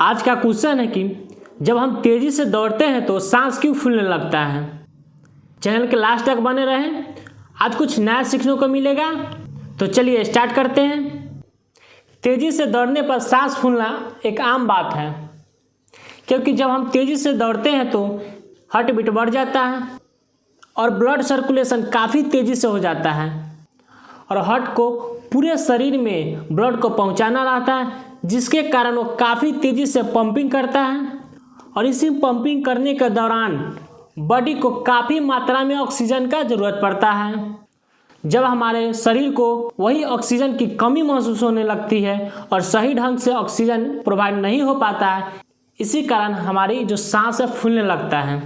आज का क्वेश्चन है कि जब हम तेज़ी से दौड़ते हैं तो सांस क्यों फूलने लगता है। चैनल के लास्ट तक बने रहें, आज कुछ नया सीखने को मिलेगा। तो चलिए स्टार्ट करते हैं। तेज़ी से दौड़ने पर सांस फूलना एक आम बात है, क्योंकि जब हम तेज़ी से दौड़ते हैं तो हार्ट बीट बढ़ जाता है और ब्लड सर्कुलेशन काफ़ी तेज़ी से हो जाता है और हार्ट को पूरे शरीर में ब्लड को पहुंचाना रहता है, जिसके कारण वो काफ़ी तेज़ी से पंपिंग करता है और इसी पंपिंग करने के दौरान बॉडी को काफ़ी मात्रा में ऑक्सीजन का ज़रूरत पड़ता है। जब हमारे शरीर को वही ऑक्सीजन की कमी महसूस होने लगती है और सही ढंग से ऑक्सीजन प्रोवाइड नहीं हो पाता है, इसी कारण हमारी जो सांस है फूलने लगता है।